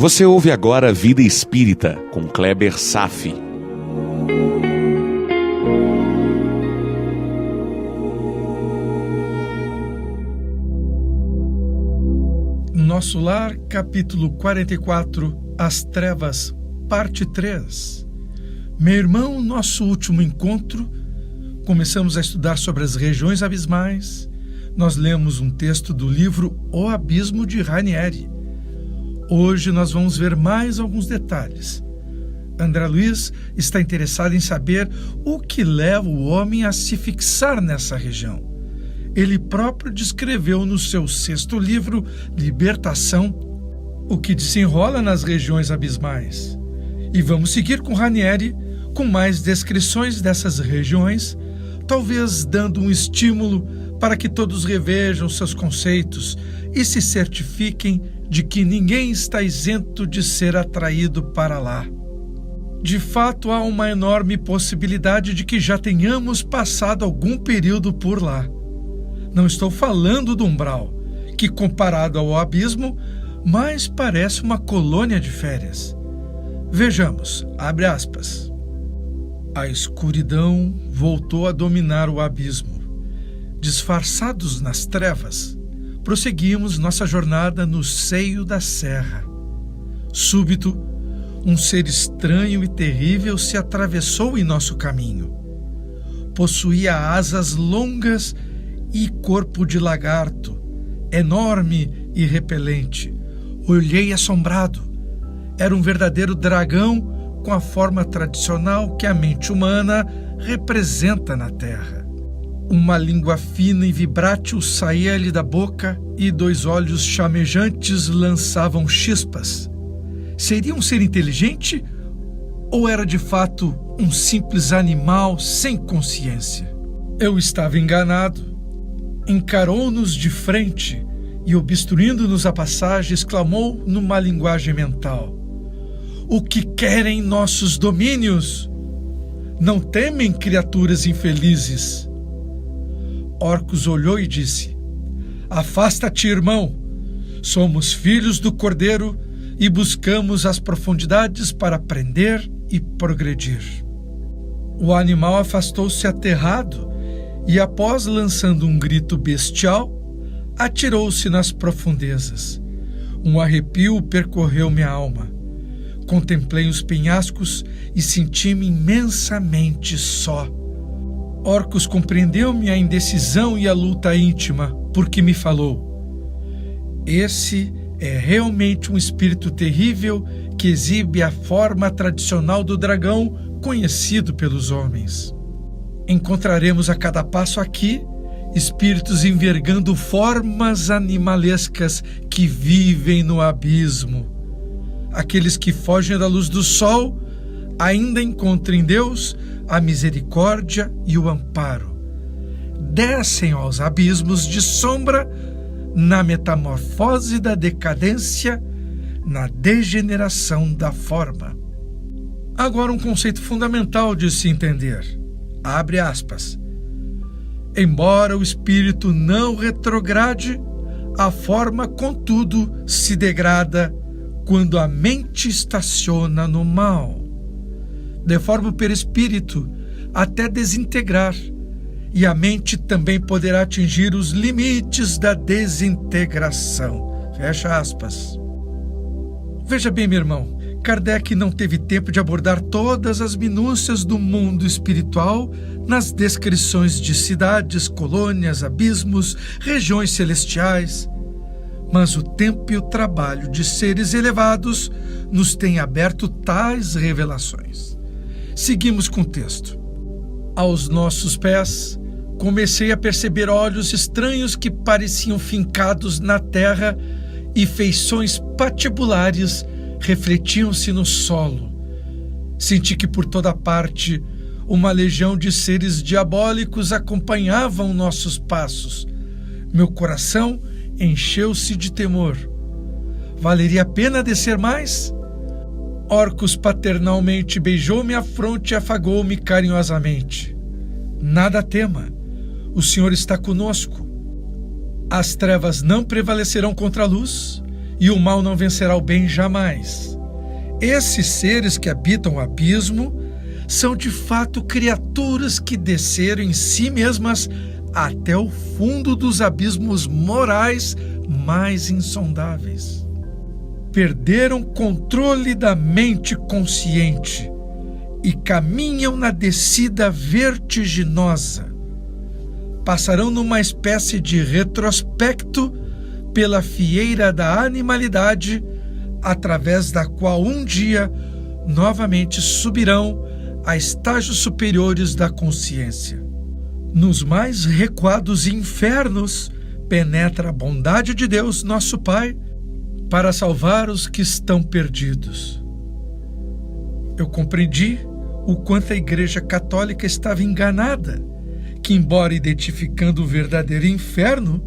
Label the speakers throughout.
Speaker 1: Você ouve agora Vida Espírita, com Kleber Safi.
Speaker 2: Nosso Lar, capítulo 44, As Trevas, parte 3. Meu irmão, nosso último encontro, começamos a estudar sobre as regiões abismais. Nós lemos um texto do livro O Abismo, de Ranieri. Hoje nós vamos ver mais alguns detalhes. André Luiz está interessado em saber o que leva o homem a se fixar nessa região. Ele próprio descreveu no seu 6º livro, Libertação, o que desenrola nas regiões abismais. E vamos seguir com Ranieri, com mais descrições dessas regiões, talvez dando um estímulo para que todos revejam seus conceitos e se certifiquem de que ninguém está isento de ser atraído para lá. De fato, há uma enorme possibilidade de que já tenhamos passado algum período por lá. Não estou falando do umbral, que comparado ao abismo, mais parece uma colônia de férias. Vejamos, abre aspas. A escuridão voltou a dominar o abismo. Disfarçados nas trevas, prosseguimos nossa jornada no seio da serra. Súbito, um ser estranho e terrível se atravessou em nosso caminho. Possuía asas longas e corpo de lagarto, enorme e repelente. Olhei assombrado. Era um verdadeiro dragão com a forma tradicional que a mente humana representa na Terra. Uma língua fina e vibrátil saía-lhe da boca e 2 olhos chamejantes lançavam chispas. Seria um ser inteligente ou era de fato um simples animal sem consciência? Eu estava enganado. Encarou-nos de frente e, obstruindo-nos a passagem, exclamou numa linguagem mental: O que querem nossos domínios? Não temem criaturas infelizes? Orcus olhou e disse: Afasta-te, irmão. Somos filhos do Cordeiro e buscamos as profundidades para aprender e progredir. O animal afastou-se aterrado e, após lançando um grito bestial, atirou-se nas profundezas. Um arrepio percorreu minha alma. Contemplei os penhascos e senti-me imensamente só. Orcus compreendeu minha indecisão e a luta íntima, porque me falou: Esse é realmente um espírito terrível que exibe a forma tradicional do dragão conhecido pelos homens. Encontraremos a cada passo aqui espíritos envergando formas animalescas que vivem no abismo. Aqueles que fogem da luz do sol ainda encontram em Deus a misericórdia e o amparo. Descem aos abismos de sombra na metamorfose da decadência, na degeneração da forma. Agora um conceito fundamental de se entender. Abre aspas. Embora o espírito não retrograde, a forma, contudo, se degrada quando a mente estaciona no mal. Deforma o perispírito até desintegrar, e a mente também poderá atingir os limites da desintegração. Fecha aspas. Veja bem, meu irmão, Kardec não teve tempo de abordar todas as minúcias do mundo espiritual nas descrições de cidades, colônias, abismos, regiões celestiais. Mas o tempo e o trabalho de seres elevados nos têm aberto tais revelações. Seguimos com o texto. Aos nossos pés, comecei a perceber olhos estranhos que pareciam fincados na terra e feições patibulares refletiam-se no solo. Senti que por toda parte uma legião de seres diabólicos acompanhavam nossos passos. Meu coração encheu-se de temor. Valeria a pena descer mais? Orcus paternalmente beijou-me a fronte e afagou-me carinhosamente. Nada tema, o Senhor está conosco. As trevas não prevalecerão contra a luz, e o mal não vencerá o bem jamais. Esses seres que habitam o abismo são de fato criaturas que desceram em si mesmas até o fundo dos abismos morais mais insondáveis. Perderam controle da mente consciente e caminham na descida vertiginosa. Passarão numa espécie de retrospecto pela fieira da animalidade, através da qual um dia novamente subirão a estágios superiores da consciência. Nos mais recuados infernos penetra a bondade de Deus, nosso Pai, para salvar os que estão perdidos. Eu compreendi o quanto a Igreja Católica estava enganada, que, embora identificando o verdadeiro inferno,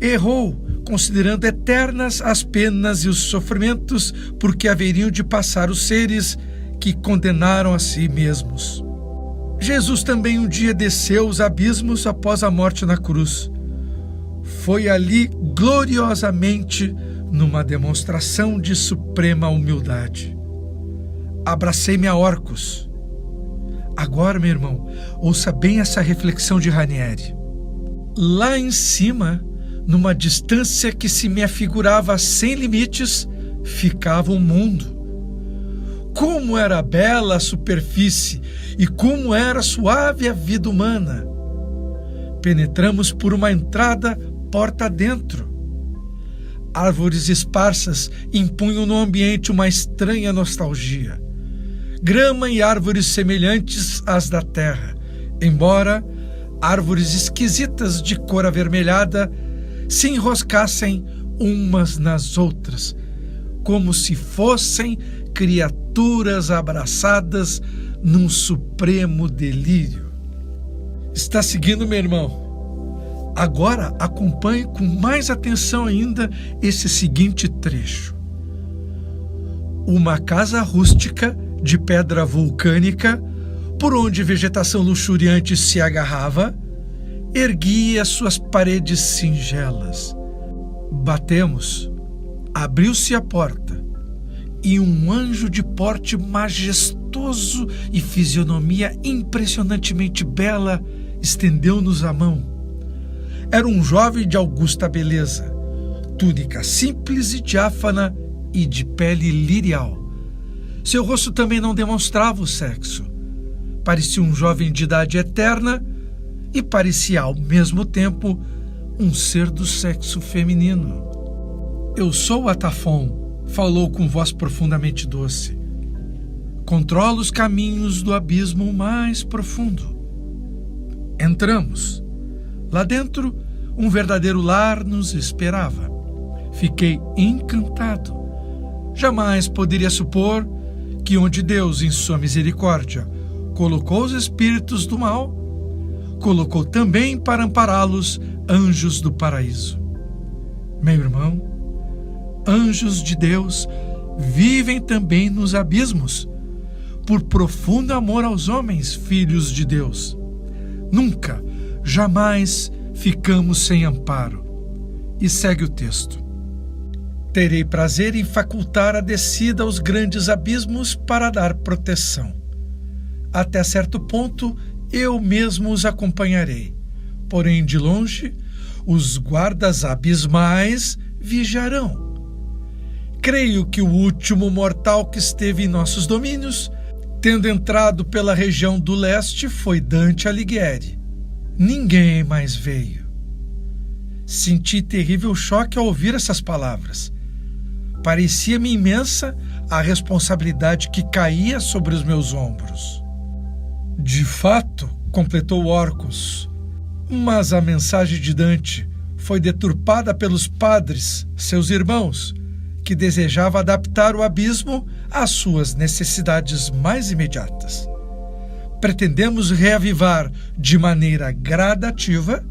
Speaker 2: errou, considerando eternas as penas e os sofrimentos por que haveriam de passar os seres que condenaram a si mesmos. Jesus também um dia desceu os abismos após a morte na cruz. Foi ali gloriosamente numa demonstração de suprema humildade. Abracei-me a Orcus. Agora, meu irmão, ouça bem essa reflexão de Ranieri. Lá em cima, numa distância que se me afigurava sem limites, ficava o mundo. Como era bela a superfície e como era suave a vida humana. Penetramos por uma entrada porta dentro. Árvores esparsas impunham no ambiente uma estranha nostalgia. Grama e árvores semelhantes às da terra, embora árvores esquisitas de cor avermelhada se enroscassem umas nas outras, como se fossem criaturas abraçadas num supremo delírio. Está seguindo, meu irmão? Agora acompanhe com mais atenção ainda esse seguinte trecho. Uma casa rústica de pedra vulcânica, por onde vegetação luxuriante se agarrava, erguia suas paredes singelas. Batemos, abriu-se a porta, e um anjo de porte majestoso e fisionomia impressionantemente bela estendeu-nos a mão. Era um jovem de augusta beleza, túnica simples e diáfana e de pele lirial. Seu rosto também não demonstrava o sexo. Parecia um jovem de idade eterna e parecia ao mesmo tempo um ser do sexo feminino. Eu sou Atafon, falou com voz profundamente doce. Controlo os caminhos do abismo mais profundo. Entramos. Lá dentro, um verdadeiro lar nos esperava. Fiquei encantado. Jamais poderia supor que onde Deus, em sua misericórdia, colocou os espíritos do mal, colocou também para ampará-los anjos do paraíso. Meu irmão, anjos de Deus vivem também nos abismos, por profundo amor aos homens, filhos de Deus. Nunca, jamais ficamos sem amparo. E segue o texto. Terei prazer em facultar a descida aos grandes abismos para dar proteção. Até certo ponto, eu mesmo os acompanharei. Porém, de longe, os guardas abismais vigiarão. Creio que o último mortal que esteve em nossos domínios, tendo entrado pela região do leste, foi Dante Alighieri. Ninguém mais veio. Senti terrível choque ao ouvir essas palavras. Parecia-me imensa a responsabilidade que caía sobre os meus ombros. De fato, completou Orcus, mas a mensagem de Dante foi deturpada pelos padres, seus irmãos, que desejava adaptar o abismo às suas necessidades mais imediatas. Pretendemos reavivar de maneira gradativa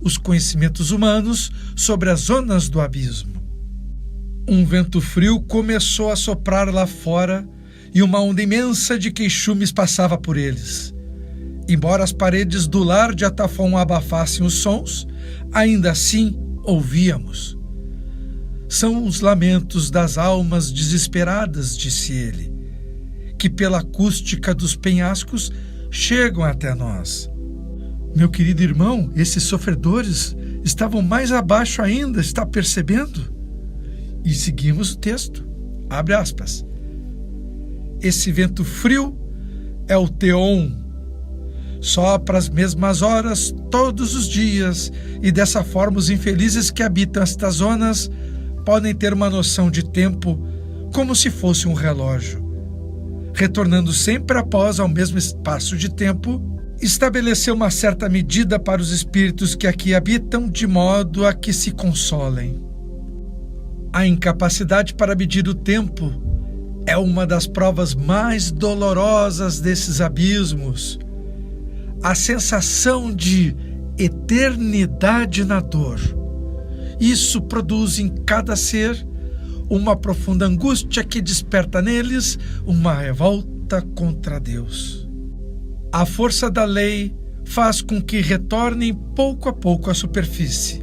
Speaker 2: os conhecimentos humanos sobre as zonas do abismo. Um vento frio começou a soprar lá fora e uma onda imensa de queixumes passava por eles. Embora as paredes do lar de Atafon abafassem os sons, ainda assim ouvíamos. são os lamentos das almas desesperadas, disse ele, que pela acústica dos penhascos chegam até nós. Meu querido irmão, esses sofredores estavam mais abaixo ainda, está percebendo? E seguimos o texto. Abre aspas. Esse vento frio é o Teon. Sopra às mesmas horas todos os dias, e dessa forma os infelizes que habitam estas zonas podem ter uma noção de tempo como se fosse um relógio, retornando sempre após ao mesmo espaço de tempo, estabeleceu uma certa medida para os espíritos que aqui habitam, de modo a que se consolem. A incapacidade para medir o tempo é uma das provas mais dolorosas desses abismos. A sensação de eternidade na dor. Isso produz em cada ser uma profunda angústia que desperta neles uma revolta contra Deus. A força da lei faz com que retornem pouco a pouco à superfície.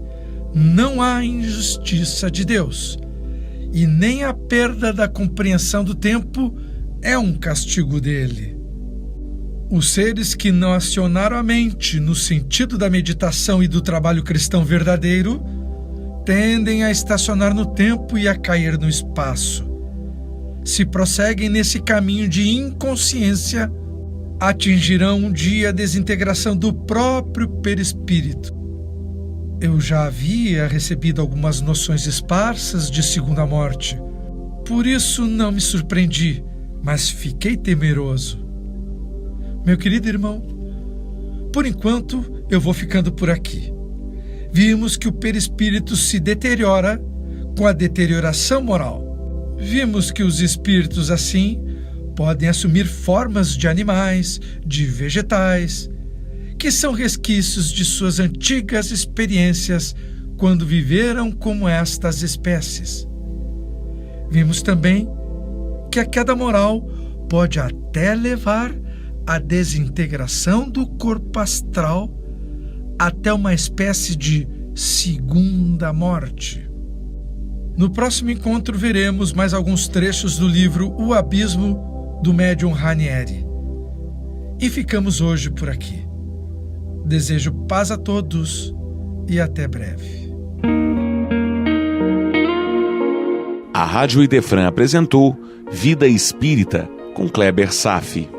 Speaker 2: Não há injustiça de Deus, e nem a perda da compreensão do tempo é um castigo dele. Os seres que não acionaram a mente no sentido da meditação e do trabalho cristão verdadeiro tendem a estacionar no tempo e a cair no espaço. Se prosseguem nesse caminho de inconsciência, atingirão um dia a desintegração do próprio perispírito. Eu já havia recebido algumas noções esparsas de segunda morte. Por isso não me surpreendi, mas fiquei temeroso. Meu querido irmão, por enquanto eu vou ficando por aqui. Vimos que o perispírito se deteriora com a deterioração moral. Vimos que os espíritos, assim, podem assumir formas de animais, de vegetais, que são resquícios de suas antigas experiências quando viveram como estas espécies. Vimos também que a queda moral pode até levar à desintegração do corpo astral até uma espécie de segunda morte. No próximo encontro veremos mais alguns trechos do livro O Abismo, do médium Ranieri. E ficamos hoje por aqui. Desejo paz a todos e até breve.
Speaker 1: A Rádio Idefran apresentou Vida Espírita, com Kleber Safi.